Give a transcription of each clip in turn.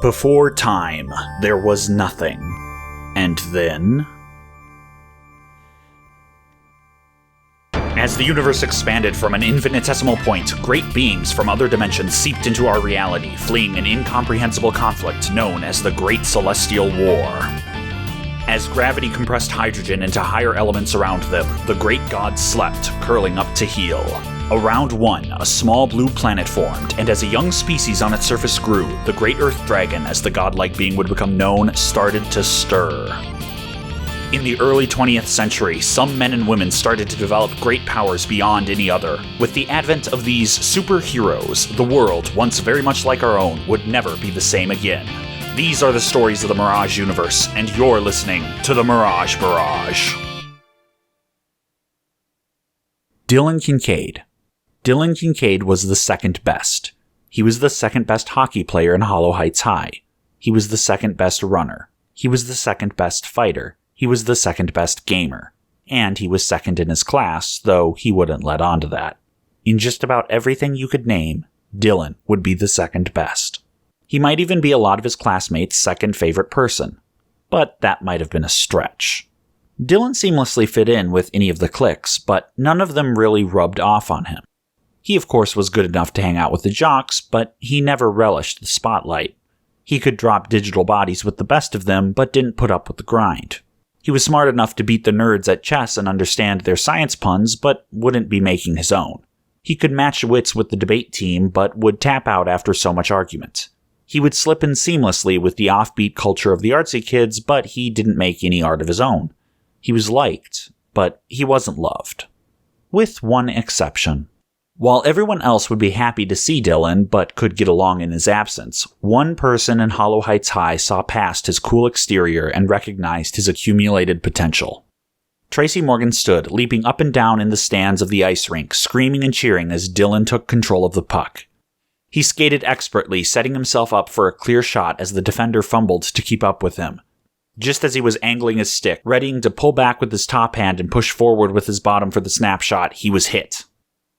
Before time, there was nothing. And then... As the universe expanded from an infinitesimal point, great beings from other dimensions seeped into our reality, fleeing an incomprehensible conflict known as the Great Celestial War. As gravity compressed hydrogen into higher elements around them, the great gods slept, curling up to heal. Around one, a small blue planet formed, and as a young species on its surface grew, the great Earth Dragon, as the godlike being would become known, started to stir. In the early 20th century, some men and women started to develop great powers beyond any other. With the advent of these superheroes, the world, once very much like our own, would never be the same again. These are the stories of the Mirage universe, and you're listening to the Mirage Barrage. Dillon Kincaid. Dillon Kincaid was the second best. He was the second best hockey player in Hollow Heights High. He was the second best runner. He was the second best fighter. He was the second best gamer. And he was second in his class, though he wouldn't let on to that. In just about everything you could name, Dillon would be the second best. He might even be a lot of his classmates' second favorite person. But that might have been a stretch. Dillon seamlessly fit in with any of the cliques, but none of them really rubbed off on him. He, of course, was good enough to hang out with the jocks, but he never relished the spotlight. He could drop digital bodies with the best of them, but didn't put up with the grind. He was smart enough to beat the nerds at chess and understand their science puns, but wouldn't be making his own. He could match wits with the debate team, but would tap out after so much argument. He would slip in seamlessly with the offbeat culture of the artsy kids, but he didn't make any art of his own. He was liked, but he wasn't loved. With one exception. While everyone else would be happy to see Dillon, but could get along in his absence, one person in Hollow Heights High saw past his cool exterior and recognized his accumulated potential. Tracy Morgan stood, leaping up and down in the stands of the ice rink, screaming and cheering as Dillon took control of the puck. He skated expertly, setting himself up for a clear shot as the defender fumbled to keep up with him. Just as he was angling his stick, readying to pull back with his top hand and push forward with his bottom for the snapshot, he was hit.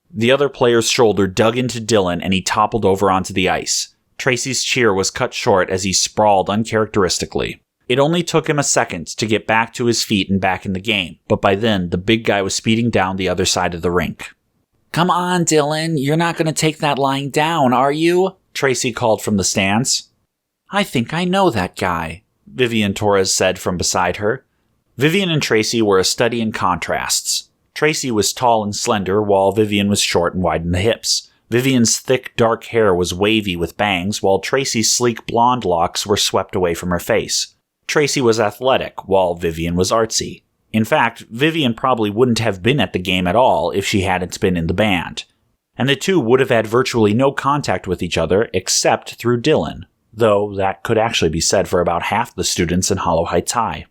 The other player's shoulder dug into Dillon and he toppled over onto the ice. Tracy's cheer was cut short as he sprawled uncharacteristically. It only took him a second to get back to his feet and back in the game, but by then the big guy was speeding down the other side of the rink. "Come on, Dillon, you're not going to take that lying down, are you?" Tracy called from the stands. "I think I know that guy," Vivian Torres said from beside her. Vivian and Tracy were a study in contrasts. Tracy was tall and slender, while Vivian was short and wide in the hips. Vivian's thick, dark hair was wavy with bangs, while Tracy's sleek blonde locks were swept away from her face. Tracy was athletic, while Vivian was artsy. In fact, Vivian probably wouldn't have been at the game at all if she hadn't been in the band. And the two would have had virtually no contact with each other except through Dillon, though that could actually be said for about half the students in Hollow Heights High.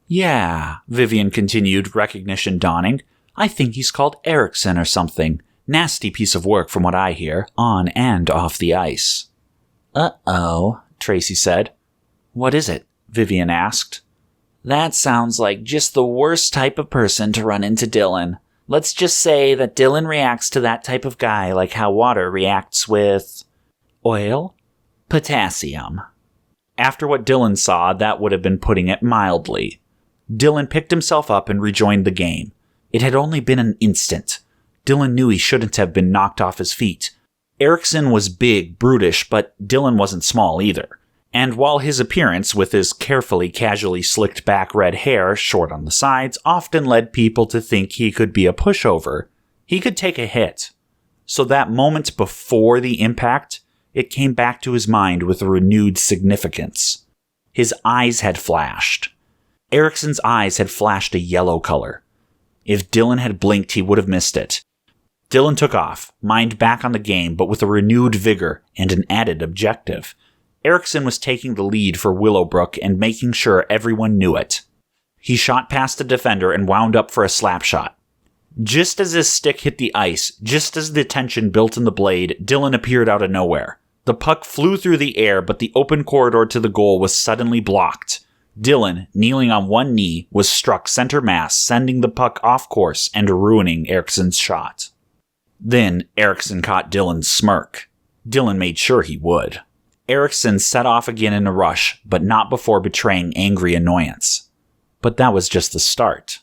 "Yeah," Vivian continued, recognition dawning. "I think he's called Erickson or something. Nasty piece of work from what I hear, on and off the ice." "Uh-oh," Tracy said. "What is it?" Vivian asked. "That sounds like just the worst type of person to run into Dillon. Let's just say that Dillon reacts to that type of guy like how water reacts with... oil? Potassium." After what Dillon saw, that would have been putting it mildly. Dillon picked himself up and rejoined the game. It had only been an instant. Dillon knew he shouldn't have been knocked off his feet. Erickson was big, brutish, but Dillon wasn't small either. And while his appearance, with his carefully, casually slicked back red hair, short on the sides, often led people to think he could be a pushover, he could take a hit. So that moment before the impact, it came back to his mind with a renewed significance. His eyes had flashed. Erickson's eyes had flashed a yellow color. If Dillon had blinked, he would have missed it. Dillon took off, mind back on the game, but with a renewed vigor and an added objective. Erickson was taking the lead for Willowbrook and making sure everyone knew it. He shot past the defender and wound up for a slap shot. Just as his stick hit the ice, just as the tension built in the blade, Dillon appeared out of nowhere. The puck flew through the air, but the open corridor to the goal was suddenly blocked. Dillon, kneeling on one knee, was struck center mass, sending the puck off course and ruining Erickson's shot. Then Erickson caught Dillon's smirk. Dillon made sure he would. Erickson set off again in a rush, but not before betraying angry annoyance. But that was just the start.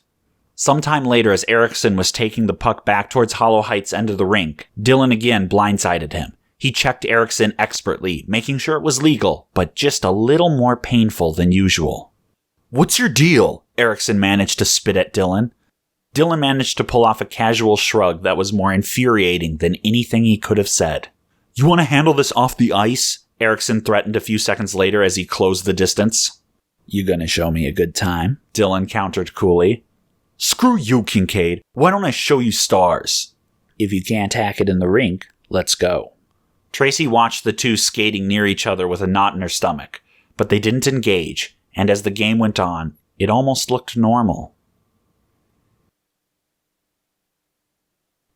Sometime later, as Erickson was taking the puck back towards Hollow Heights' end of the rink, Dillon again blindsided him. He checked Erickson expertly, making sure it was legal, but just a little more painful than usual. "What's your deal?" Erickson managed to spit at Dillon. Dillon managed to pull off a casual shrug that was more infuriating than anything he could have said. "You want to handle this off the ice?" Erickson threatened a few seconds later as he closed the distance. "You gonna show me a good time?" Dillon countered coolly. "Screw you, Kincaid. Why don't I show you stars?" "If you can't hack it in the rink, let's go." Tracy watched the two skating near each other with a knot in her stomach, but they didn't engage, and as the game went on, it almost looked normal.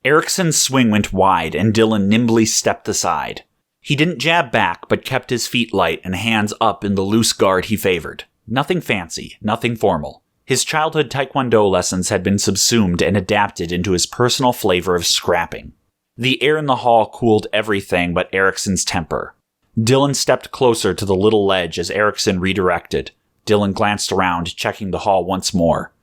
Erickson's swing went wide, and Dillon nimbly stepped aside. He didn't jab back, but kept his feet light and hands up in the loose guard he favored. Nothing fancy, nothing formal. His childhood taekwondo lessons had been subsumed and adapted into his personal flavor of scrapping. The air in the hall cooled everything but Erickson's temper. Dillon stepped closer to the little ledge as Erickson redirected. Dillon glanced around, checking the hall once more.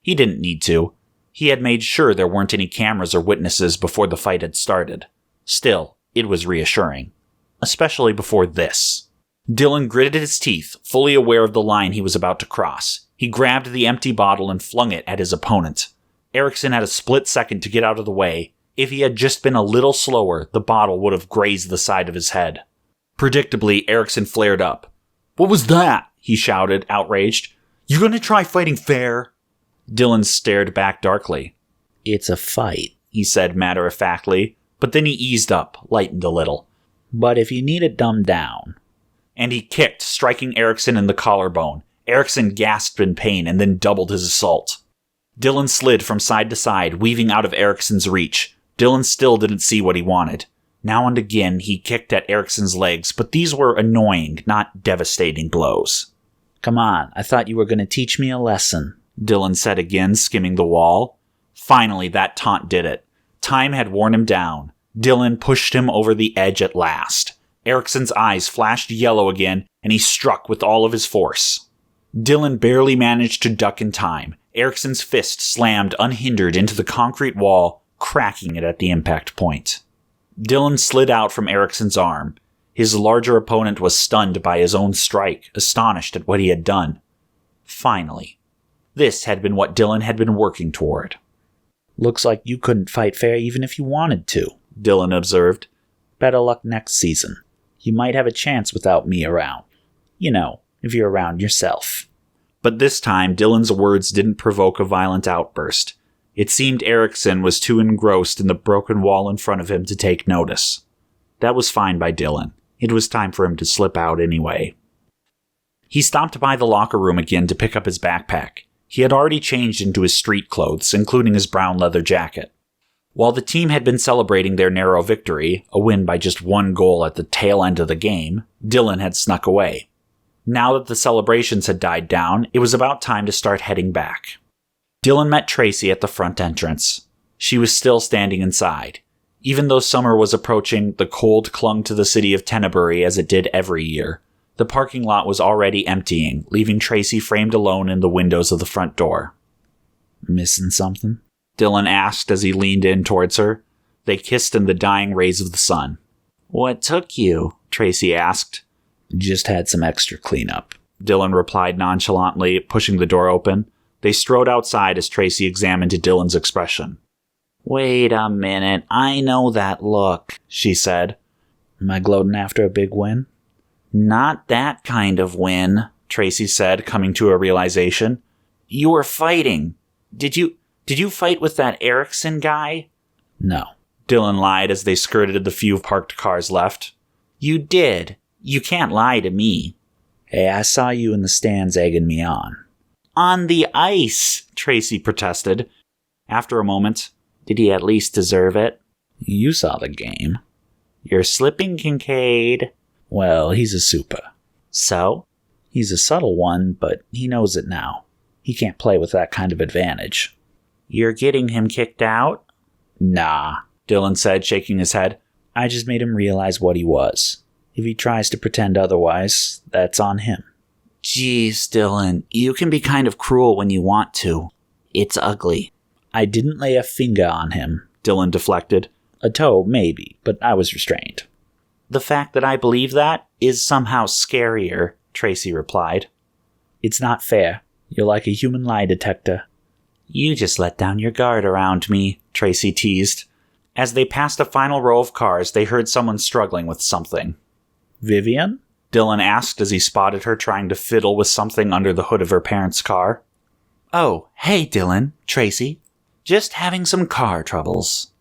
He didn't need to. He had made sure there weren't any cameras or witnesses before the fight had started. Still, it was reassuring. Especially before this. Dillon gritted his teeth, fully aware of the line he was about to cross. He grabbed the empty bottle and flung it at his opponent. Erickson had a split second to get out of the way. If he had just been a little slower, the bottle would have grazed the side of his head. Predictably, Erickson flared up. "What was that?" he shouted, outraged. "You gonna try fighting fair?" Dillon stared back darkly. "It's a fight," he said matter-of-factly, but then he eased up, lightened a little. "But if you need it dumbed down." And he kicked, striking Erickson in the collarbone. Erickson gasped in pain and then doubled his assault. Dillon slid from side to side, weaving out of Erickson's reach. Dillon still didn't see what he wanted. Now and again, he kicked at Erickson's legs, but these were annoying, not devastating blows. "Come on, I thought you were going to teach me a lesson," Dillon said again, skimming the wall. Finally, that taunt did it. Time had worn him down. Dillon pushed him over the edge at last. Erickson's eyes flashed yellow again, and he struck with all of his force. Dillon barely managed to duck in time. Erickson's fist slammed unhindered into the concrete wall, cracking it at the impact point. Dillon slid out from Erickson's arm. His larger opponent was stunned by his own strike, astonished at what he had done. Finally. This had been what Dillon had been working toward. "Looks like you couldn't fight fair even if you wanted to," Dillon observed. "Better luck next season. You might have a chance without me around. You know, if you're around yourself." But this time, Dillon's words didn't provoke a violent outburst. It seemed Erickson was too engrossed in the broken wall in front of him to take notice. That was fine by Dillon. It was time for him to slip out anyway. He stopped by the locker room again to pick up his backpack. He had already changed into his street clothes, including his brown leather jacket. While the team had been celebrating their narrow victory, a win by just one goal at the tail end of the game, Dillon had snuck away. Now that the celebrations had died down, it was about time to start heading back. Dillon met Tracy at the front entrance. She was still standing inside. Even though summer was approaching, the cold clung to the city of Tennebury as it did every year. The parking lot was already emptying, leaving Tracy framed alone in the windows of the front door. "Missing something?" Dillon asked as he leaned in towards her. They kissed in the dying rays of the sun. "What took you?" Tracy asked. "Just had some extra cleanup," Dillon replied nonchalantly, pushing the door open. They strode outside as Tracy examined Dillon's expression. "Wait a minute, I know that look," she said. "Am I gloating after a big win?" "Not that kind of win," Tracy said, coming to a realization. "You were fighting. Did you fight with that Erickson guy?" "No," Dillon lied as they skirted the few parked cars left. "You did. You can't lie to me." "Hey, I saw you in the stands egging me on." "On the ice," Tracy protested. After a moment, "Did he at least deserve it?" "You saw the game." "You're slipping, Kincaid." "Well, he's a super." "So?" "He's a subtle one, but he knows it now. He can't play with that kind of advantage." "You're getting him kicked out?" "Nah," Dillon said, shaking his head. "I just made him realize what he was. If he tries to pretend otherwise, that's on him. Geez, Dillon, you can be kind of cruel when you want to. It's ugly. I didn't lay a finger on him, Dillon deflected. A toe, maybe, but I was restrained. The fact that I believe that is somehow scarier, Tracy replied. It's not fair. You're like a human lie detector. You just let down your guard around me, Tracy teased. As they passed a final row of cars, they heard someone struggling with something. Vivian? Dillon asked as he spotted her trying to fiddle with something under the hood of her parents' car. Oh, hey, Dillon, Tracy. Just having some car troubles.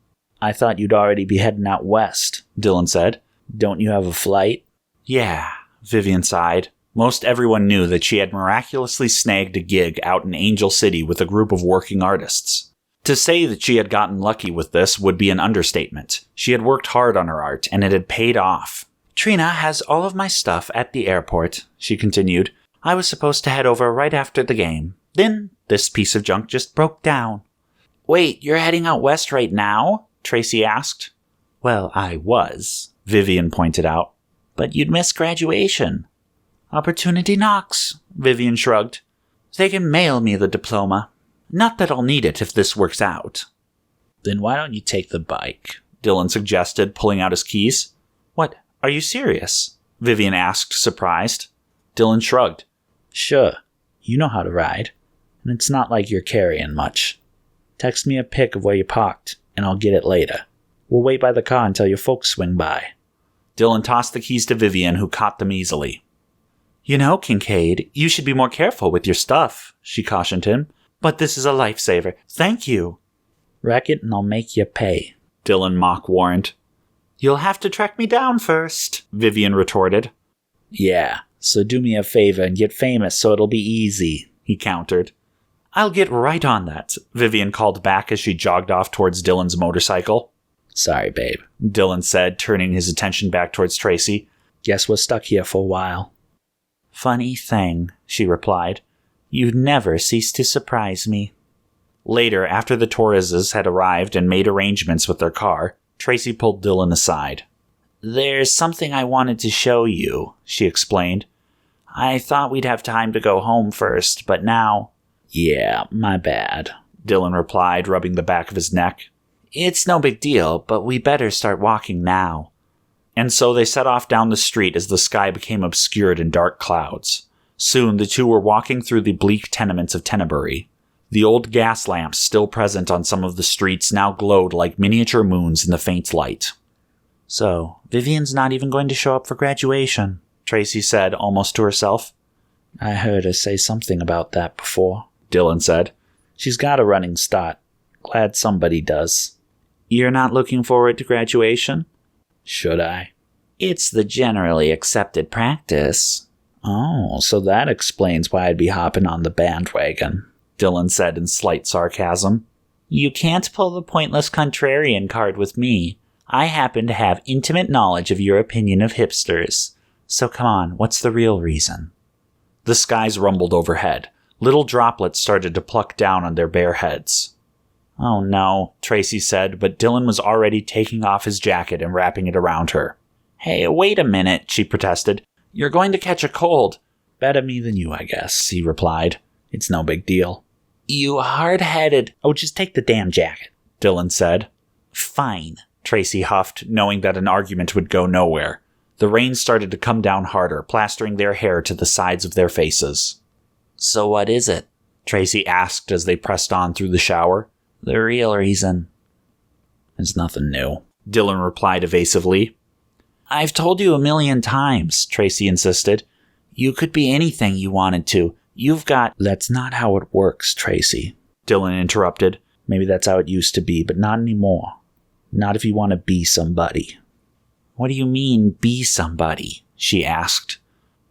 I thought you'd already be heading out west, Dillon said. Don't you have a flight? Yeah, Vivian sighed. Most everyone knew that she had miraculously snagged a gig out in Angel City with a group of working artists. To say that she had gotten lucky with this would be an understatement. She had worked hard on her art, and it had paid off. Trina has all of my stuff at the airport, she continued. I was supposed to head over right after the game. Then this piece of junk just broke down. Wait, you're heading out west right now? Tracy asked. Well, I was, Vivian pointed out. But you'd miss graduation. Opportunity knocks, Vivian shrugged. They can mail me the diploma. Not that I'll need it if this works out. Then why don't you take the bike? Dillon suggested, pulling out his keys. What? Are you serious? Vivian asked, surprised. Dillon shrugged. Sure. You know how to ride. And it's not like you're carrying much. Text me a pic of where you parked, and I'll get it later. We'll wait by the car until your folks swing by. Dillon tossed the keys to Vivian, who caught them easily. You know, Kincaid, you should be more careful with your stuff, she cautioned him. But this is a lifesaver. Thank you. Wreck it and I'll make you pay, Dillon mock warned. You'll have to track me down first, Vivian retorted. Yeah, so do me a favor and get famous so it'll be easy, he countered. I'll get right on that, Vivian called back as she jogged off towards Dillon's motorcycle. Sorry, babe, Dillon said, turning his attention back towards Tracy. Guess we're stuck here for a while. Funny thing, she replied. You never cease to surprise me. Later, after the Torreses had arrived and made arrangements with their car, Tracy pulled Dillon aside. There's something I wanted to show you, she explained. I thought we'd have time to go home first, but now... Yeah, my bad, Dillon replied, rubbing the back of his neck. It's no big deal, but we better start walking now. And so they set off down the street as the sky became obscured in dark clouds. Soon the two were walking through the bleak tenements of Tennebury. The old gas lamps still present on some of the streets now glowed like miniature moons in the faint light. So, Vivian's not even going to show up for graduation, Tracy said, almost to herself. I heard her say something about that before, Dillon said. She's got a running start. Glad somebody does. You're not looking forward to graduation? Should I? It's the generally accepted practice. Oh, so that explains why I'd be hopping on the bandwagon, Dillon said in slight sarcasm. You can't pull the pointless contrarian card with me. I happen to have intimate knowledge of your opinion of hipsters. So come on, what's the real reason? The skies rumbled overhead. Little droplets started to pluck down on their bare heads. Oh no, Tracy said, but Dillon was already taking off his jacket and wrapping it around her. Hey, wait a minute, she protested. You're going to catch a cold. Better me than you, I guess, he replied. It's no big deal. You hard-headed... Oh, just take the damn jacket, Dillon said. Fine, Tracy huffed, knowing that an argument would go nowhere. The rain started to come down harder, plastering their hair to the sides of their faces. So what is it? Tracy asked as they pressed on through the shower. The real reason. It's nothing new, Dillon replied evasively. I've told you 1,000,000 times, Tracy insisted. You could be anything you wanted to. You've got... That's not how it works, Tracy, Dillon interrupted. Maybe that's how it used to be, but not anymore. Not if you want to be somebody. What do you mean, be somebody? She asked.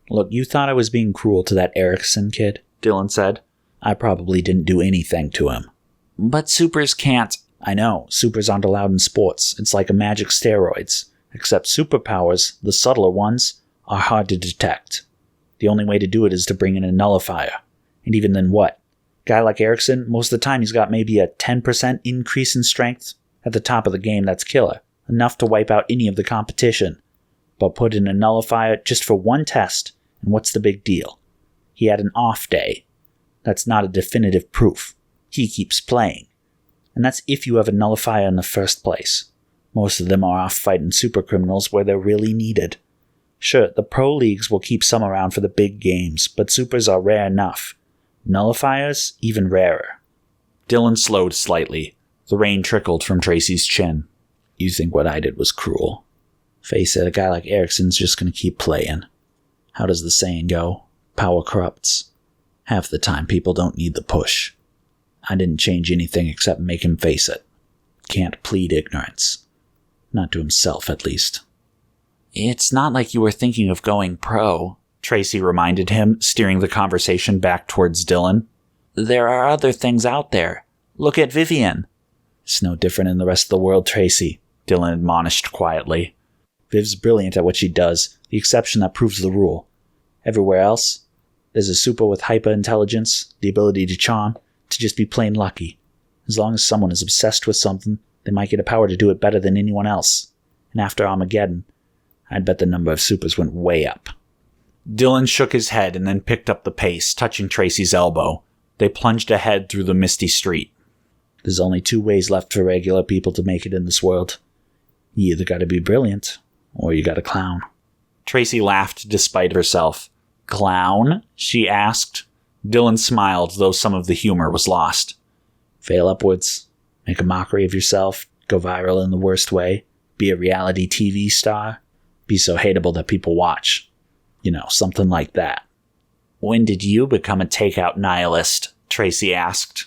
Look, you thought I was being cruel to that Erickson kid, Dillon said. I probably didn't do anything to him. But supers can't... I know, supers aren't allowed in sports. It's like a magic steroids. Except superpowers, the subtler ones, are hard to detect. The only way to do it is to bring in a nullifier. And even then what? Guy like Erickson, most of the time he's got maybe a 10% increase in strength. At the top of the game, that's killer. Enough to wipe out any of the competition. but put in a nullifier just for one test, and what's the big deal? He had an off day. That's not a definitive proof. He keeps playing. And that's if you have a nullifier in the first place. Most of them are off fighting super criminals where they're really needed. Sure, the pro leagues will keep some around for the big games, but supers are rare enough. Nullifiers, even rarer. Dillon slowed slightly. The rain trickled from Tracy's chin. You think what I did was cruel? Face it, a guy like Erickson's just gonna keep playing. How does the saying go? Power corrupts. Half the time people don't need the push. I didn't change anything except make him face it. Can't plead ignorance. Not to himself, at least. It's not like you were thinking of going pro, Tracy reminded him, steering the conversation back towards Dillon. There are other things out there. Look at Vivian. It's no different in the rest of the world, Tracy, Dillon admonished quietly. Viv's brilliant at what she does, the exception that proves the rule. Everywhere else, there's a super with hyper-intelligence, the ability to charm, to just be plain lucky. As long as someone is obsessed with something, they might get a power to do it better than anyone else. And after Armageddon, I'd bet the number of supers went way up. Dillon shook his head and then picked up the pace, touching Tracy's elbow. They plunged ahead through the misty street. There's only 2 ways left for regular people to make it in this world. You either gotta be brilliant, or you gotta clown. Tracy laughed despite herself. Clown? She asked. Dillon smiled, though some of the humor was lost. Fail upwards, make a mockery of yourself, go viral in the worst way, be a reality TV star, be so hateable that people watch. You know, something like that. When did you become a takeout nihilist? Tracy asked.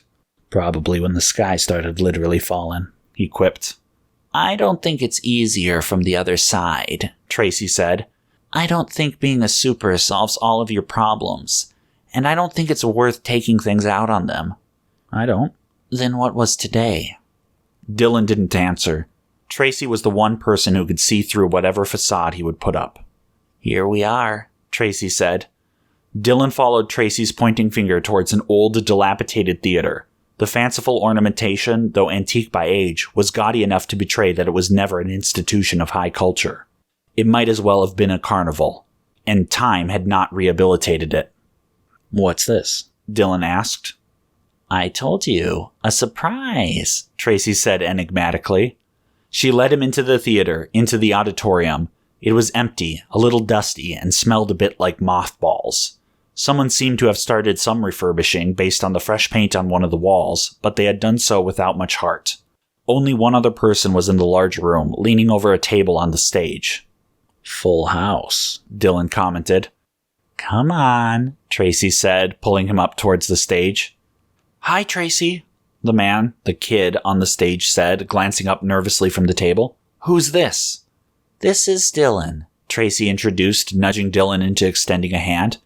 Probably when the sky started literally falling, he quipped. I don't think it's easier from the other side, Tracy said. I don't think being a super solves all of your problems, and I don't think it's worth taking things out on them. I don't. Then what was today? Dillon didn't answer. Tracy was the one person who could see through whatever facade he would put up. Here we are, Tracy said. Dillon followed Tracy's pointing finger towards an old, dilapidated theater. The fanciful ornamentation, though antique by age, was gaudy enough to betray that it was never an institution of high culture. It might as well have been a carnival, and time had not rehabilitated it. What's this? Dillon asked. I told you. A surprise, Tracy said enigmatically. She led him into the theater, into the auditorium. It was empty, a little dusty, and smelled a bit like mothballs. Someone seemed to have started some refurbishing based on the fresh paint on one of the walls, but they had done so without much heart. Only one other person was in the large room, leaning over a table on the stage. Full house, Dillon commented. Come on, Tracy said, pulling him up towards the stage. Hi, Tracy, the man, the kid, on the stage said, glancing up nervously from the table. Who's this? This is Dillon, Tracy introduced, nudging Dillon into extending a hand.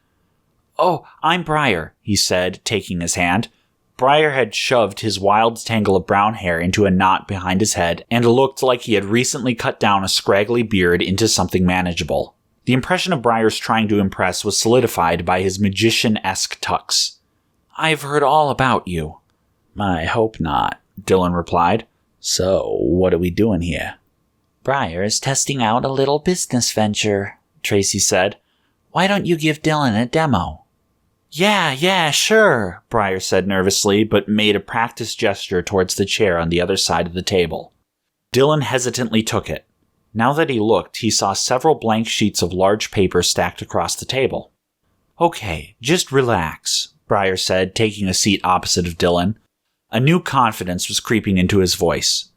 Oh, I'm Briar, he said, taking his hand. Briar had shoved his wild tangle of brown hair into a knot behind his head and looked like he had recently cut down a scraggly beard into something manageable. The impression of Briar's trying to impress was solidified by his magician-esque tucks. I've heard all about you. I hope not, Dillon replied. So, what are we doing here? Briar is testing out a little business venture, Tracy said. Why don't you give Dillon a demo? Yeah, sure, Briar said nervously, but made a practiced gesture towards the chair on the other side of the table. Dillon hesitantly took it. Now that he looked, he saw several blank sheets of large paper stacked across the table. Okay, just relax, Briar said, taking a seat opposite of Dillon. A new confidence was creeping into his voice.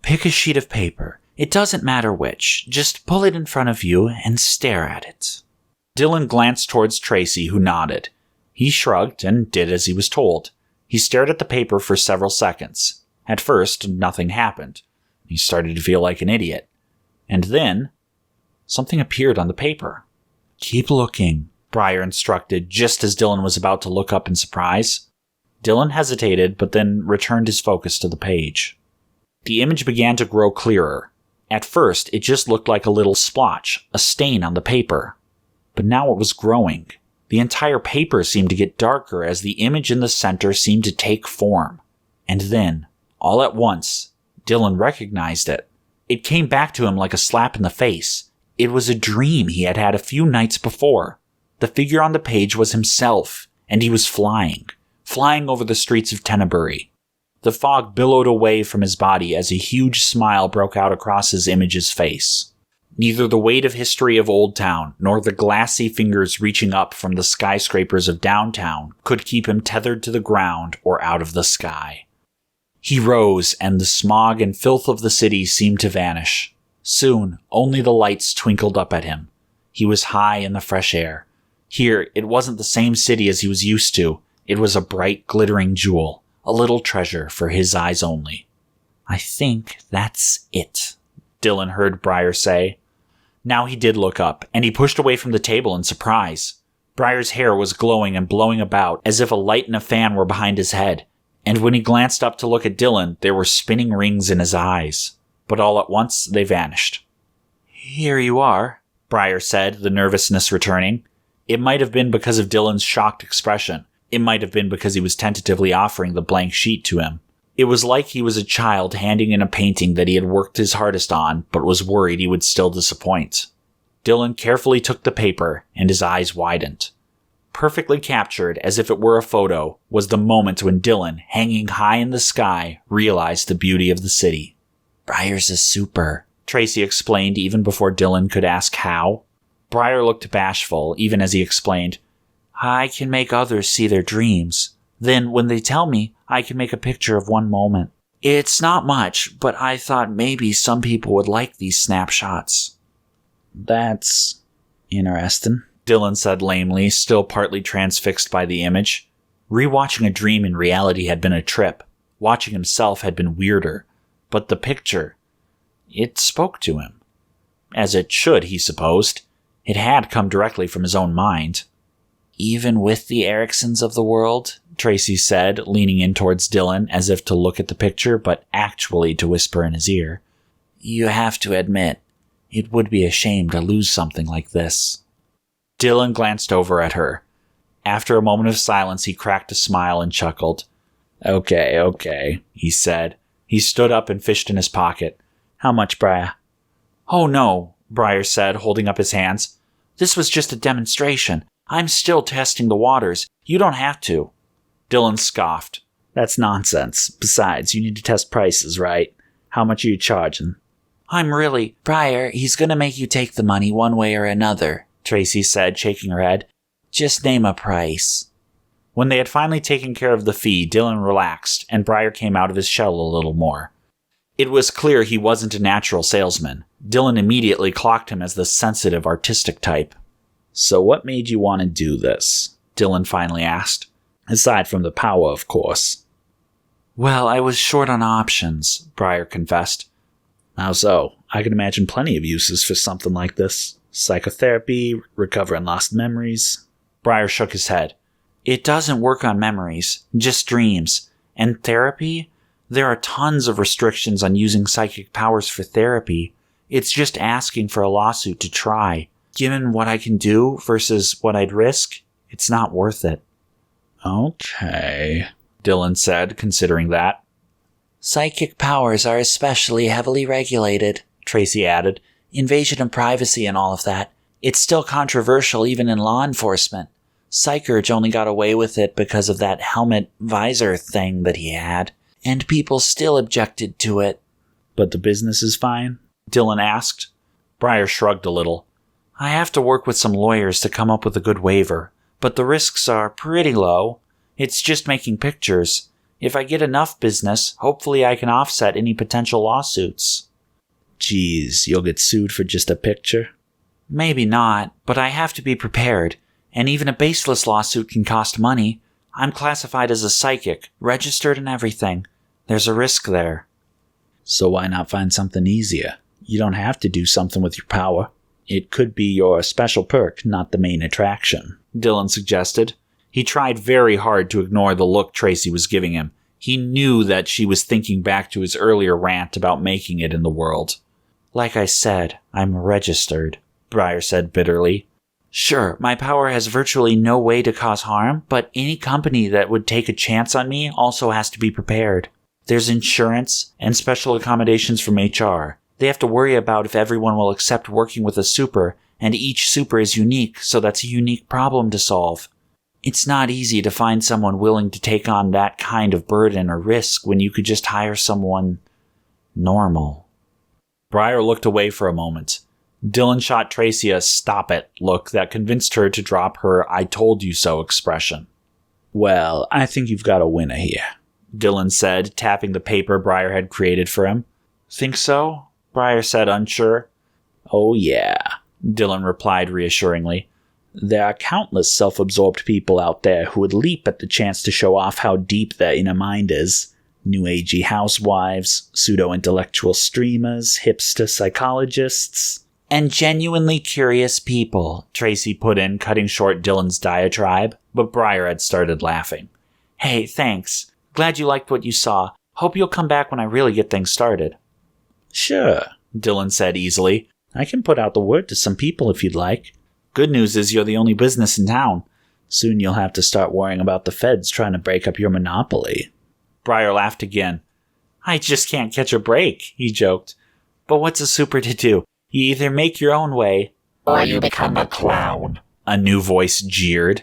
Pick a sheet of paper. It doesn't matter which. Just pull it in front of you and stare at it. Dillon glanced towards Tracy, who nodded. He shrugged and did as he was told. He stared at the paper for several seconds. At first, nothing happened. He started to feel like an idiot. And then, something appeared on the paper. Keep looking, Briar instructed, just as Dillon was about to look up in surprise. Dillon hesitated, but then returned his focus to the page. The image began to grow clearer. At first, it just looked like a little splotch, a stain on the paper. But now it was growing. The entire paper seemed to get darker as the image in the center seemed to take form. And then, all at once, Dillon recognized it. It came back to him like a slap in the face. It was a dream he had had a few nights before. The figure on the page was himself, and he was flying over the streets of Tenebury. The fog billowed away from his body as a huge smile broke out across his image's face. Neither the weight of history of Old Town nor the glassy fingers reaching up from the skyscrapers of downtown could keep him tethered to the ground or out of the sky. He rose, and the smog and filth of the city seemed to vanish. Soon, only the lights twinkled up at him. He was high in the fresh air. Here, it wasn't the same city as he was used to. It was a bright, glittering jewel, a little treasure for his eyes only. "I think that's it," Dillon heard Briar say. Now he did look up, and he pushed away from the table in surprise. Briar's hair was glowing and blowing about as if a light in a fan were behind his head, and when he glanced up to look at Dillon, there were spinning rings in his eyes. But all at once, they vanished. "Here you are," Briar said, the nervousness returning. It might have been because of Dillon's shocked expression. It might have been because he was tentatively offering the blank sheet to him. It was like he was a child handing in a painting that he had worked his hardest on, but was worried he would still disappoint. Dillon carefully took the paper, and his eyes widened. Perfectly captured, as if it were a photo, was the moment when Dillon, hanging high in the sky, realized the beauty of the city. "Briar's a super," Tracy explained even before Dillon could ask how. Briar looked bashful, even as he explained, "I can make others see their dreams. Then, when they tell me, I can make a picture of one moment. It's not much, but I thought maybe some people would like these snapshots." "That's interesting," Dillon said lamely, still partly transfixed by the image. Rewatching a dream in reality had been a trip. Watching himself had been weirder. But the picture, it spoke to him. As it should, he supposed. It had come directly from his own mind. "Even with the Ericksons of the world," Tracy said, leaning in towards Dillon as if to look at the picture, but actually to whisper in his ear, "you have to admit, it would be a shame to lose something like this." Dillon glanced over at her. After a moment of silence, he cracked a smile and chuckled. Okay, he said. He stood up and fished in his pocket. "How much, Briar?" "Oh no," Briar said, holding up his hands. "This was just a demonstration. I'm still testing the waters. You don't have to." Dillon scoffed. "That's nonsense. Besides, you need to test prices, right? How much are you charging?" Briar, he's gonna make you take the money one way or another," Tracy said, shaking her head. "Just name a price." When they had finally taken care of the fee, Dillon relaxed, and Briar came out of his shell a little more. It was clear he wasn't a natural salesman. Dillon immediately clocked him as the sensitive, artistic type. "So what made you want to do this?" Dillon finally asked. "Aside from the power, of course." "Well, I was short on options," Briar confessed. "How so? I can imagine plenty of uses for something like this. Psychotherapy, recovering lost memories." Briar shook his head. "It doesn't work on memories, just dreams. And therapy? There are tons of restrictions on using psychic powers for therapy. It's just asking for a lawsuit to try. Given what I can do versus what I'd risk, it's not worth it." "Okay," Dillon said, considering that. "Psychic powers are especially heavily regulated," Tracy added. "Invasion of privacy and all of that. It's still controversial even in law enforcement. Psychurge only got away with it because of that helmet visor thing that he had, and people still objected to it." "But the business is fine?" Dillon asked. Briar shrugged a little. "I have to work with some lawyers to come up with a good waiver, but the risks are pretty low. It's just making pictures. If I get enough business, hopefully I can offset any potential lawsuits." "Geez, you'll get sued for just a picture?" "Maybe not, but I have to be prepared. And even a baseless lawsuit can cost money. I'm classified as a psychic, registered and everything. There's a risk there." "So why not find something easier? You don't have to do something with your power. It could be your special perk, not the main attraction," Dillon suggested. He tried very hard to ignore the look Tracy was giving him. He knew that she was thinking back to his earlier rant about making it in the world. "Like I said, I'm registered," Briar said bitterly. "Sure, my power has virtually no way to cause harm, but any company that would take a chance on me also has to be prepared. There's insurance and special accommodations from HR. They have to worry about if everyone will accept working with a super, and each super is unique, so that's a unique problem to solve. It's not easy to find someone willing to take on that kind of burden or risk when you could just hire someone normal. Briar looked away for a moment. Dillon shot Tracy a stop-it look that convinced her to drop her I told you so expression. Well, I think you've got a winner here, Dillon said, tapping the paper Briar had created for him. Think so? Briar said, unsure. Oh yeah, Dillon replied reassuringly. There are countless self-absorbed people out there who would leap at the chance to show off how deep their inner mind is. New agey housewives, pseudo-intellectual streamers, hipster psychologists, and genuinely curious people, Tracy put in, cutting short Dillon's diatribe, but Briar had started laughing. Hey, thanks. Glad you liked what you saw. Hope you'll come back when I really get things started. Sure, Dillon said easily. I can put out the word to some people if you'd like. Good news is you're the only business in town. Soon you'll have to start worrying about the feds trying to break up your monopoly. Briar laughed again. I just can't catch a break, he joked. But what's a super to do? You either make your own way, or you become a clown, a new voice jeered.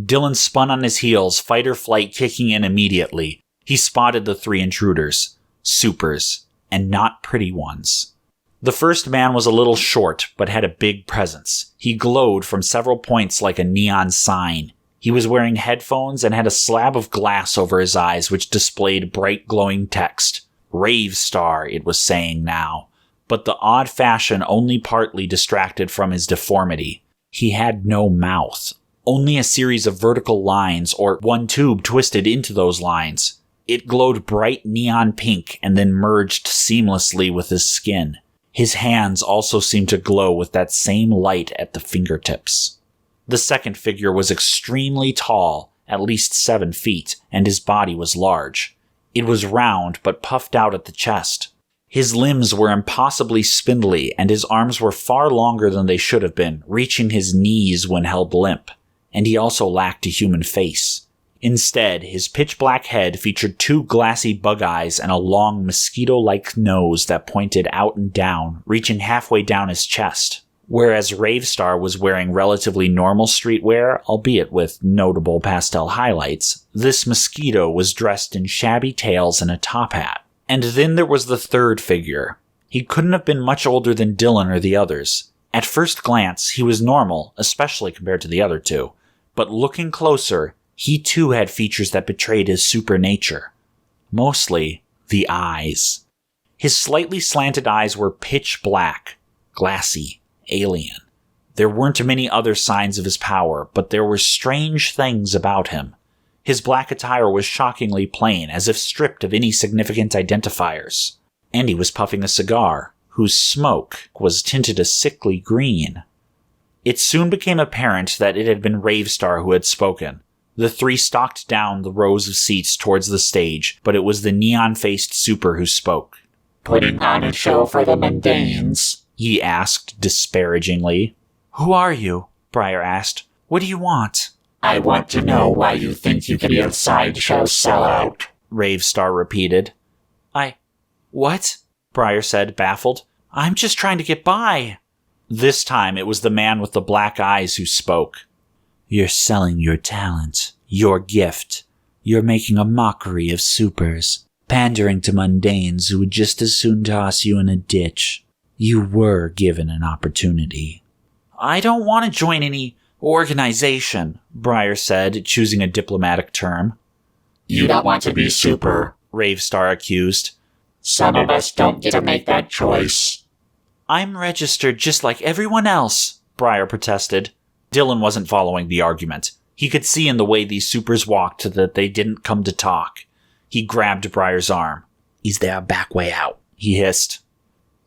Dillon spun on his heels, fight or flight kicking in immediately. He spotted the 3 intruders. Supers. And not pretty ones. The first man was a little short, but had a big presence. He glowed from several points like a neon sign. He was wearing headphones and had a slab of glass over his eyes which displayed bright glowing text. Rave Star, it was saying now. But the odd fashion only partly distracted from his deformity. He had no mouth. Only a series of vertical lines, or one tube twisted into those lines. It glowed bright neon pink and then merged seamlessly with his skin. His hands also seemed to glow with that same light at the fingertips. The second figure was extremely tall, at least 7 feet, and his body was large. It was round but puffed out at the chest. His limbs were impossibly spindly, and his arms were far longer than they should have been, reaching his knees when held limp. And he also lacked a human face. Instead, his pitch-black head featured 2 glassy bug eyes and a long mosquito-like nose that pointed out and down, reaching halfway down his chest. Whereas Ravestar was wearing relatively normal streetwear, albeit with notable pastel highlights, this mosquito was dressed in shabby tails and a top hat. And then there was the third figure. He couldn't have been much older than Dillon or the others. At first glance, he was normal, especially compared to the other 2. But looking closer, he too had features that betrayed his super nature. Mostly, the eyes. His slightly slanted eyes were pitch black, glassy, alien. There weren't many other signs of his power, but there were strange things about him. His black attire was shockingly plain, as if stripped of any significant identifiers. And he was puffing a cigar, whose smoke was tinted a sickly green. It soon became apparent that it had been Ravestar who had spoken. The 3 stalked down the rows of seats towards the stage, but it was the neon-faced super who spoke. Putting on a show for the mundanes, he asked disparagingly. Who are you? Briar asked. What do you want? I want to know why you think you can be a sideshow sellout, Ravestar repeated. What? Briar said, baffled. I'm just trying to get by. This time it was the man with the black eyes who spoke. You're selling your talent, your gift. You're making a mockery of supers, pandering to mundanes who would just as soon toss you in a ditch. You were given an opportunity. I don't want to join any organization, Briar said, choosing a diplomatic term. You don't want to be super, Ravestar accused. Some of us don't get to make that choice. I'm registered just like everyone else, Briar protested. Dillon wasn't following the argument. He could see in the way these supers walked that they didn't come to talk. He grabbed Briar's arm. Is there a back way out? He hissed.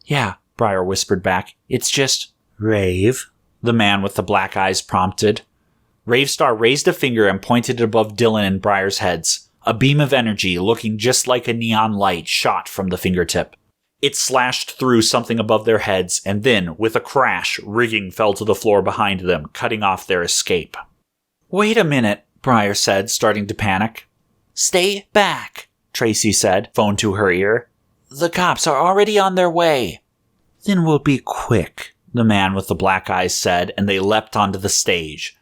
Yeah, Briar whispered back. It's just... Rave, the man with the black eyes prompted. Ravestar raised a finger and pointed it above Dillon and Briar's heads. A beam of energy, looking just like a neon light, shot from the fingertip. It slashed through something above their heads, and then, with a crash, rigging fell to the floor behind them, cutting off their escape. Wait a minute, Briar said, starting to panic. Stay back, Tracy said, phone to her ear. The cops are already on their way. Then we'll be quick, the man with the black eyes said, and they leapt onto the stage.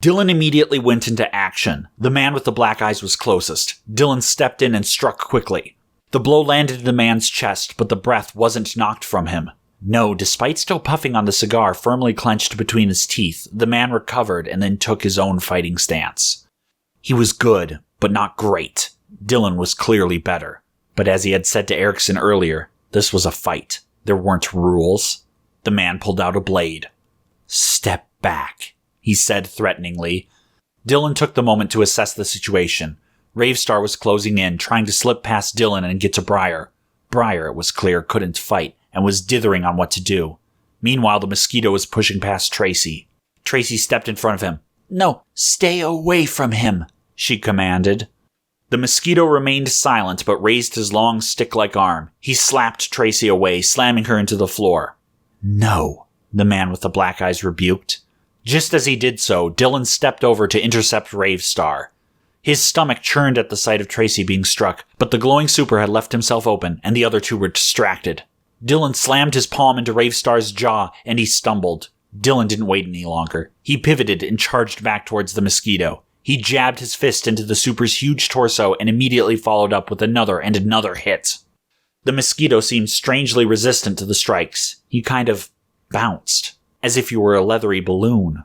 Dillon immediately went into action. The man with the black eyes was closest. Dillon stepped in and struck quickly. The blow landed in the man's chest, but the breath wasn't knocked from him. No, despite still puffing on the cigar firmly clenched between his teeth, the man recovered and then took his own fighting stance. He was good, but not great. Dillon was clearly better. But as he had said to Erickson earlier, this was a fight. There weren't rules. The man pulled out a blade. Step back, he said threateningly. Dillon took the moment to assess the situation. Ravestar was closing in, trying to slip past Dillon and get to Briar. Briar, it was clear, couldn't fight, and was dithering on what to do. Meanwhile, the mosquito was pushing past Tracy. Tracy stepped in front of him. No, stay away from him, she commanded. The mosquito remained silent but raised his long stick-like arm. He slapped Tracy away, slamming her into the floor. No, the man with the black eyes rebuked. Just as he did so, Dillon stepped over to intercept Ravestar. His stomach churned at the sight of Tracy being struck, but the glowing super had left himself open, and the other two were distracted. Dillon slammed his palm into Ravestar's jaw, and he stumbled. Dillon didn't wait any longer. He pivoted and charged back towards the mosquito. He jabbed his fist into the super's huge torso and immediately followed up with another and another hit. The mosquito seemed strangely resistant to the strikes. He kind of bounced, as if you were a leathery balloon.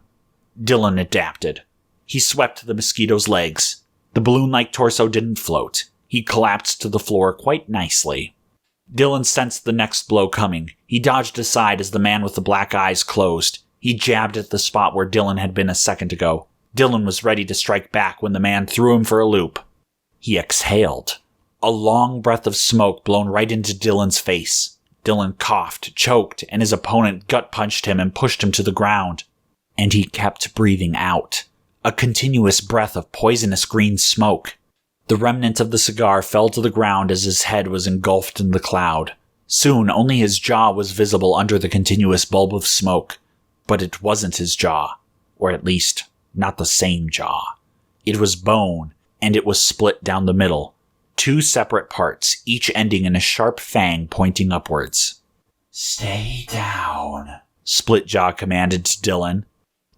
Dillon adapted. He swept the mosquito's legs. The balloon-like torso didn't float. He collapsed to the floor quite nicely. Dillon sensed the next blow coming. He dodged aside as the man with the black eyes closed. He jabbed at the spot where Dillon had been a second ago. Dillon was ready to strike back when the man threw him for a loop. He exhaled. A long breath of smoke blown right into Dillon's face. Dillon coughed, choked, and his opponent gut-punched him and pushed him to the ground. And he kept breathing out. A continuous breath of poisonous green smoke. The remnant of the cigar fell to the ground as his head was engulfed in the cloud. Soon, only his jaw was visible under the continuous bulb of smoke. But it wasn't his jaw. Or at least, not the same jaw. It was bone, and it was split down the middle. Two separate parts, each ending in a sharp fang pointing upwards. Stay down, Splitjaw commanded to Dillon.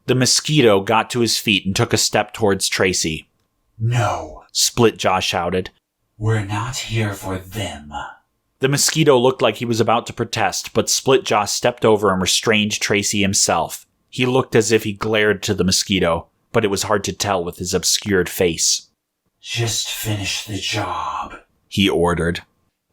The mosquito got to his feet and took a step towards Tracy. No, Splitjaw shouted. We're not here for them. The mosquito looked like he was about to protest, but Splitjaw stepped over and restrained Tracy himself. He looked as if he glared to the mosquito, but it was hard to tell with his obscured face. Just finish the job, he ordered.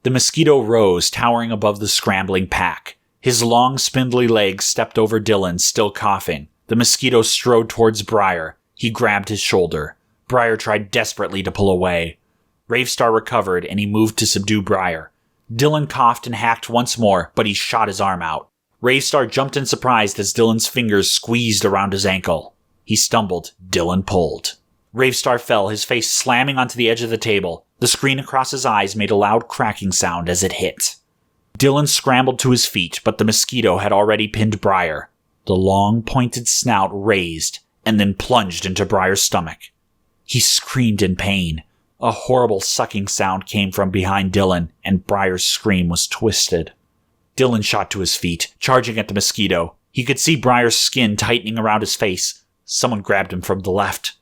The mosquito rose, towering above the scrambling pack. His long, spindly legs stepped over Dillon, still coughing. The mosquito strode towards Briar. He grabbed his shoulder. Briar tried desperately to pull away. Ravestar recovered, and he moved to subdue Briar. Dillon coughed and hacked once more, but he shot his arm out. Ravestar jumped in surprise as Dillon's fingers squeezed around his ankle. He stumbled. Dillon pulled. Ravestar fell, his face slamming onto the edge of the table. The screen across his eyes made a loud cracking sound as it hit. Dillon scrambled to his feet, but the mosquito had already pinned Briar. The long, pointed snout raised, and then plunged into Briar's stomach. He screamed in pain. A horrible sucking sound came from behind Dillon, and Briar's scream was twisted. Dillon shot to his feet, charging at the mosquito. He could see Briar's skin tightening around his face. Someone grabbed him from the left.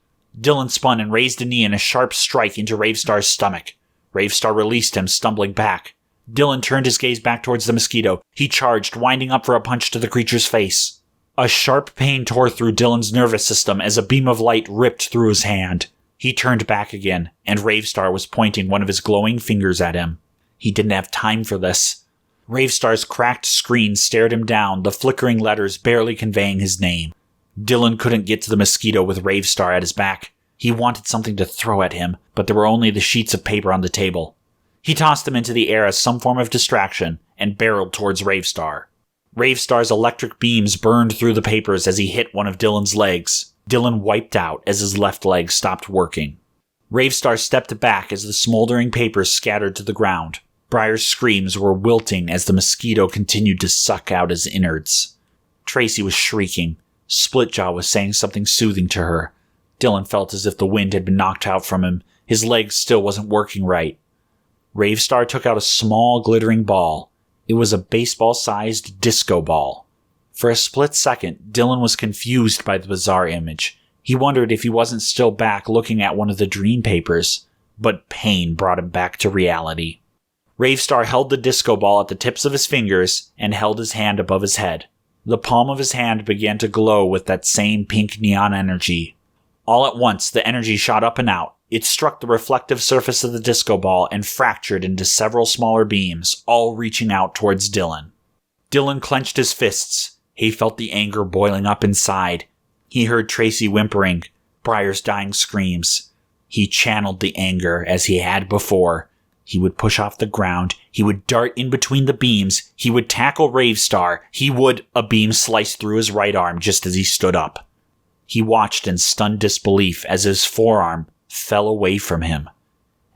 Dillon spun and raised a knee in a sharp strike into Ravestar's stomach. Ravestar released him, stumbling back. Dillon turned his gaze back towards the mosquito. He charged, winding up for a punch to the creature's face. A sharp pain tore through Dillon's nervous system as a beam of light ripped through his hand. He turned back again, and Ravestar was pointing one of his glowing fingers at him. He didn't have time for this. Ravestar's cracked screen stared him down, the flickering letters barely conveying his name. Dillon couldn't get to the mosquito with Ravestar at his back. He wanted something to throw at him, but there were only the sheets of paper on the table. He tossed them into the air as some form of distraction and barreled towards Ravestar. Ravestar's electric beams burned through the papers as he hit one of Dillon's legs. Dillon wiped out as his left leg stopped working. Ravestar stepped back as the smoldering papers scattered to the ground. Briar's screams were wilting as the mosquito continued to suck out his innards. Tracy was shrieking. Splitjaw was saying something soothing to her. Dillon felt as if the wind had been knocked out from him. His leg still wasn't working right. Ravestar took out a small, glittering ball. It was a baseball-sized disco ball. For a split second, Dillon was confused by the bizarre image. He wondered if he wasn't still back looking at one of the dream papers, but pain brought him back to reality. Ravestar held the disco ball at the tips of his fingers and held his hand above his head. The palm of his hand began to glow with that same pink neon energy. All at once, the energy shot up and out. It struck the reflective surface of the disco ball and fractured into several smaller beams, all reaching out towards Dillon. Dillon clenched his fists. He felt the anger boiling up inside. He heard Tracy whimpering, Briar's dying screams. He channeled the anger as he had before. He would push off the ground. He would dart in between the beams. He would tackle Ravestar. A beam sliced through his right arm just as he stood up. He watched in stunned disbelief as his forearm fell away from him,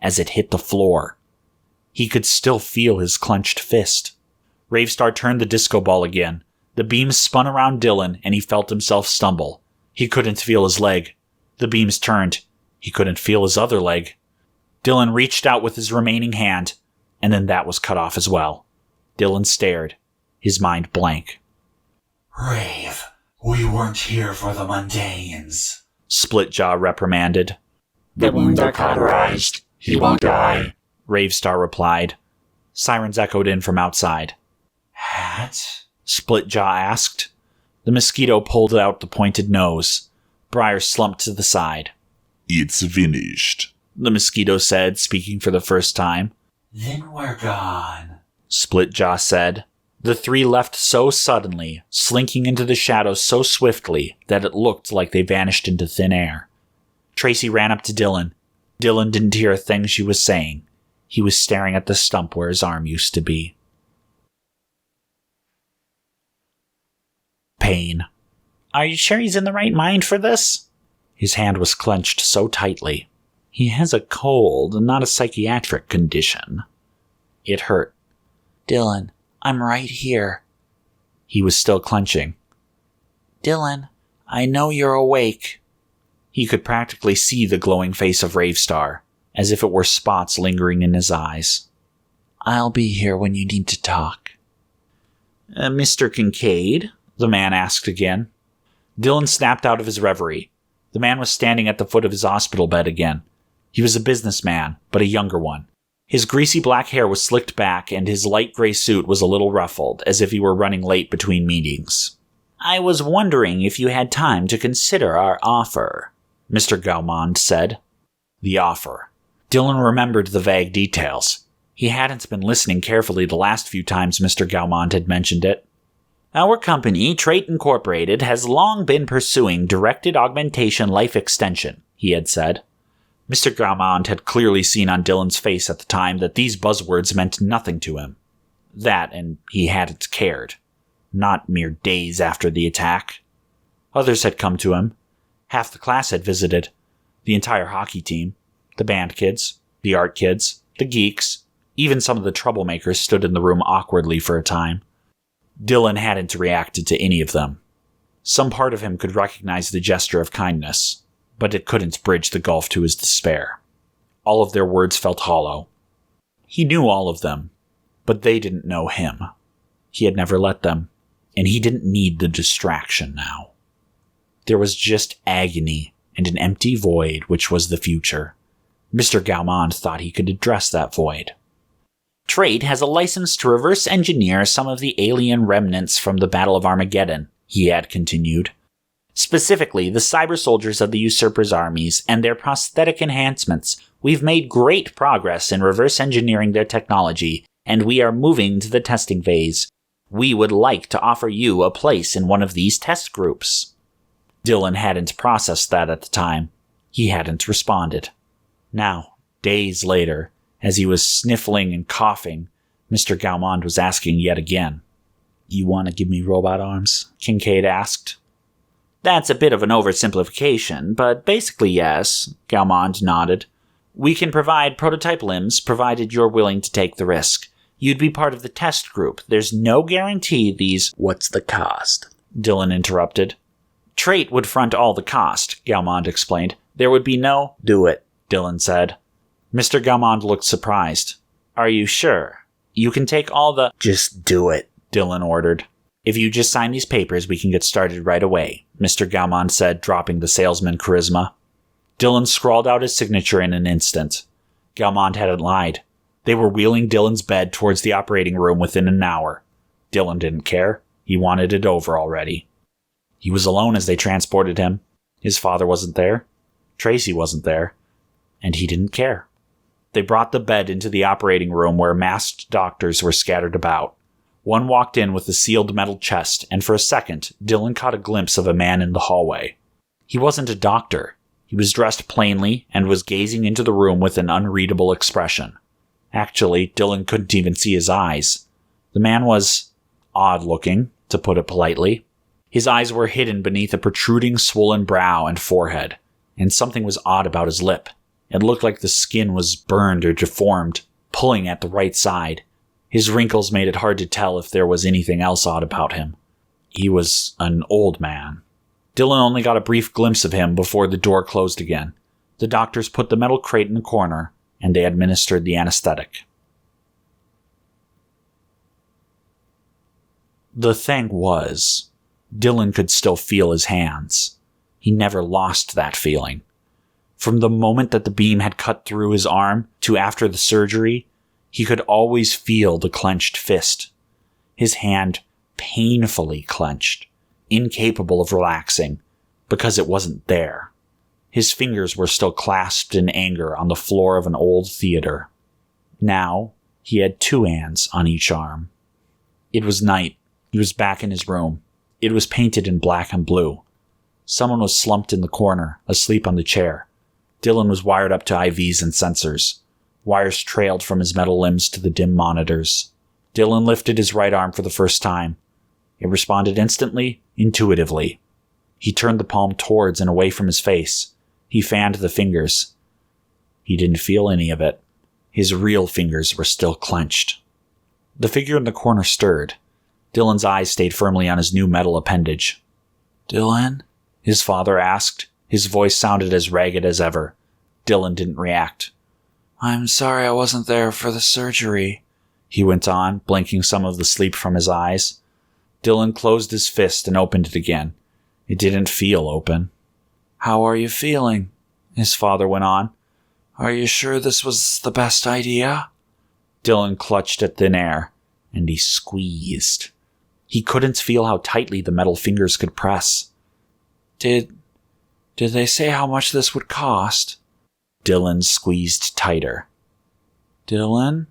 as it hit the floor. He could still feel his clenched fist. Ravestar turned the disco ball again. The beams spun around Dillon, and he felt himself stumble. He couldn't feel his leg. The beams turned. He couldn't feel his other leg. Dillon reached out with his remaining hand, and then that was cut off as well. Dillon stared, his mind blank. Rave, we weren't here for the mundanes, Splitjaw reprimanded. The wounds are cauterized. He won't die, Ravestar replied. Sirens echoed in from outside. Hat? Splitjaw asked. The mosquito pulled out the pointed nose. Briar slumped to the side. It's finished, The mosquito said, speaking for the first time. Then we're gone, Splitjaw said. The three left so suddenly, slinking into the shadows so swiftly, that it looked like they vanished into thin air. Tracy ran up to Dillon. Dillon didn't hear a thing she was saying. He was staring at the stump where his arm used to be. Pain. Are you sure he's in the right mind for this? His hand was clenched so tightly. He has a cold, not a psychiatric condition. It hurt. Dillon, I'm right here. He was still clenching. Dillon, I know you're awake. He could practically see the glowing face of Ravestar, as if it were spots lingering in his eyes. I'll be here when you need to talk. Mr. Kincaid? The man asked again. Dillon snapped out of his reverie. The man was standing at the foot of his hospital bed again. He was a businessman, but a younger one. His greasy black hair was slicked back, and his light gray suit was a little ruffled, as if he were running late between meetings. I was wondering if you had time to consider our offer, Mr. Gaumond said. The offer. Dillon remembered the vague details. He hadn't been listening carefully the last few times Mr. Gaumond had mentioned it. Our company, Trait Incorporated, has long been pursuing directed augmentation life extension, he had said. Mr. Gaumond had clearly seen on Dillon's face at the time that these buzzwords meant nothing to him. That, and he hadn't cared. Not mere days after the attack. Others had come to him. Half the class had visited. The entire hockey team. The band kids. The art kids. The geeks. Even some of the troublemakers stood in the room awkwardly for a time. Dillon hadn't reacted to any of them. Some part of him could recognize the gesture of kindness, but it couldn't bridge the gulf to his despair. All of their words felt hollow. He knew all of them, but they didn't know him. He had never let them, and he didn't need the distraction now. There was just agony and an empty void which was the future. Mr. Gaumond thought he could address that void. Trait has a license to reverse engineer some of the alien remnants from the Battle of Armageddon, he had continued. Specifically, the cyber soldiers of the usurpers' armies and their prosthetic enhancements. We've made great progress in reverse engineering their technology, and we are moving to the testing phase. We would like to offer you a place in one of these test groups. Dillon hadn't processed that at the time. He hadn't responded. Now, days later, as he was sniffling and coughing, Mr. Gaumond was asking yet again. You want to give me robot arms? Kincaid asked. That's a bit of an oversimplification, but basically yes, Gaumond nodded. We can provide prototype limbs, provided you're willing to take the risk. You'd be part of the test group. There's no guarantee these... What's the cost? Dillon interrupted. Trait would front all the cost, Gaumond explained. There would be no... Do it, Dillon said. Mr. Gaumond looked surprised. Are you sure? You can take all the... Just do it, Dillon ordered. If you just sign these papers, we can get started right away, Mr. Gaumont said, dropping the salesman charisma. Dillon scrawled out his signature in an instant. Gaumont hadn't lied. They were wheeling Dillon's bed towards the operating room within an hour. Dillon didn't care. He wanted it over already. He was alone as they transported him. His father wasn't there. Tracy wasn't there. And he didn't care. They brought the bed into the operating room where masked doctors were scattered about. One walked in with a sealed metal chest, and for a second, Dillon caught a glimpse of a man in the hallway. He wasn't a doctor. He was dressed plainly and was gazing into the room with an unreadable expression. Actually, Dillon couldn't even see his eyes. The man was odd-looking, to put it politely. His eyes were hidden beneath a protruding, swollen brow and forehead, and something was odd about his lip. It looked like the skin was burned or deformed, pulling at the right side. His wrinkles made it hard to tell if there was anything else odd about him. He was an old man. Dillon only got a brief glimpse of him before the door closed again. The doctors put the metal crate in the corner, and they administered the anesthetic. The thing was, Dillon could still feel his hands. He never lost that feeling. From the moment that the beam had cut through his arm to after the surgery, he could always feel the clenched fist. His hand painfully clenched, incapable of relaxing, because it wasn't there. His fingers were still clasped in anger on the floor of an old theater. Now, he had 2 hands on each arm. It was night. He was back in his room. It was painted in black and blue. Someone was slumped in the corner, asleep on the chair. Dillon was wired up to IVs and sensors. Wires trailed from his metal limbs to the dim monitors. Dillon lifted his right arm for the first time. It responded instantly, intuitively. He turned the palm towards and away from his face. He fanned the fingers. He didn't feel any of it. His real fingers were still clenched. The figure in the corner stirred. Dillon's eyes stayed firmly on his new metal appendage. "Dillon?" his father asked. His voice sounded as ragged as ever. Dillon didn't react. "I'm sorry I wasn't there for the surgery," he went on, blinking some of the sleep from his eyes. Dillon closed his fist and opened it again. It didn't feel open. "How are you feeling?" his father went on. "Are you sure this was the best idea?" Dillon clutched at thin air, and he squeezed. He couldn't feel how tightly the metal fingers could press. Did they say how much this would cost?" Dillon squeezed tighter. "Dillon?"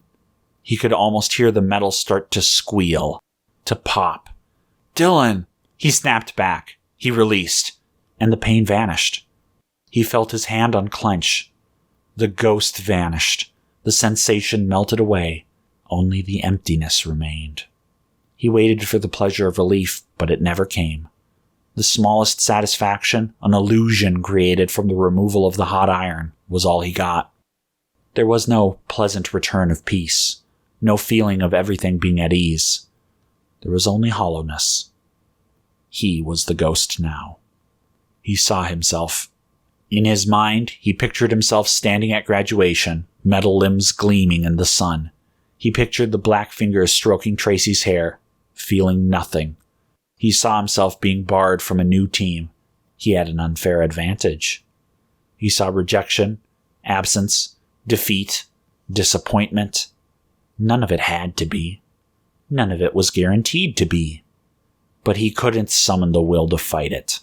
He could almost hear the metal start to squeal, to pop. "Dillon!" He snapped back. He released, and the pain vanished. He felt his hand unclench. The ghost vanished. The sensation melted away. Only the emptiness remained. He waited for the pleasure of relief, but it never came. The smallest satisfaction, an illusion created from the removal of the hot iron, was all he got. There was no pleasant return of peace, no feeling of everything being at ease. There was only hollowness. He was the ghost now. He saw himself. In his mind, he pictured himself standing at graduation, metal limbs gleaming in the sun. He pictured the black fingers stroking Tracy's hair, feeling nothing. He saw himself being barred from a new team. He had an unfair advantage. He saw rejection, absence, defeat, disappointment. None of it had to be. None of it was guaranteed to be. But he couldn't summon the will to fight it.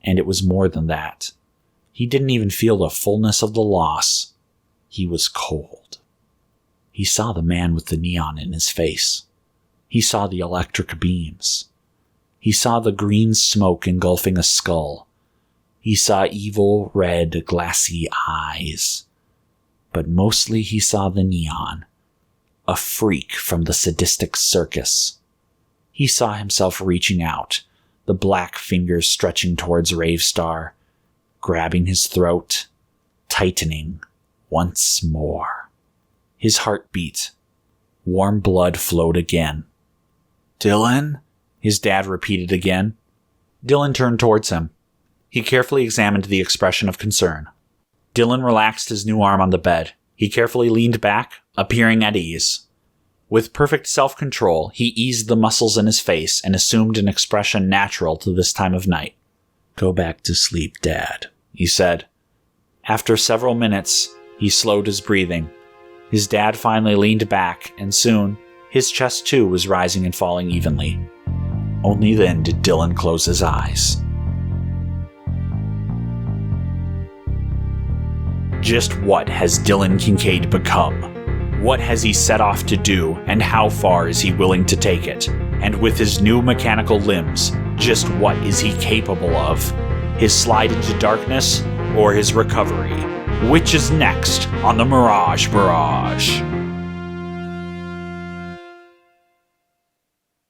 And it was more than that. He didn't even feel the fullness of the loss. He was cold. He saw the man with the neon in his face. He saw the electric beams. He saw the green smoke engulfing a skull. He saw evil, red, glassy eyes. But mostly he saw the neon. A freak from the sadistic circus. He saw himself reaching out, the black fingers stretching towards Ravestar, grabbing his throat, tightening once more. His heart beat. Warm blood flowed again. "Dillon?" his dad repeated again. Dillon turned towards him. He carefully examined the expression of concern. Dillon relaxed his new arm on the bed. He carefully leaned back, appearing at ease. With perfect self-control, he eased the muscles in his face and assumed an expression natural to this time of night. "Go back to sleep, Dad," he said. After several minutes, he slowed his breathing. His dad finally leaned back, and soon, his chest too was rising and falling evenly. Only then did Dillon close his eyes. Just what has Dillon Kincaid become? What has he set off to do, and how far is he willing to take it? And with his new mechanical limbs, just what is he capable of? His slide into darkness, or his recovery? Which is next on the Mirage Barrage?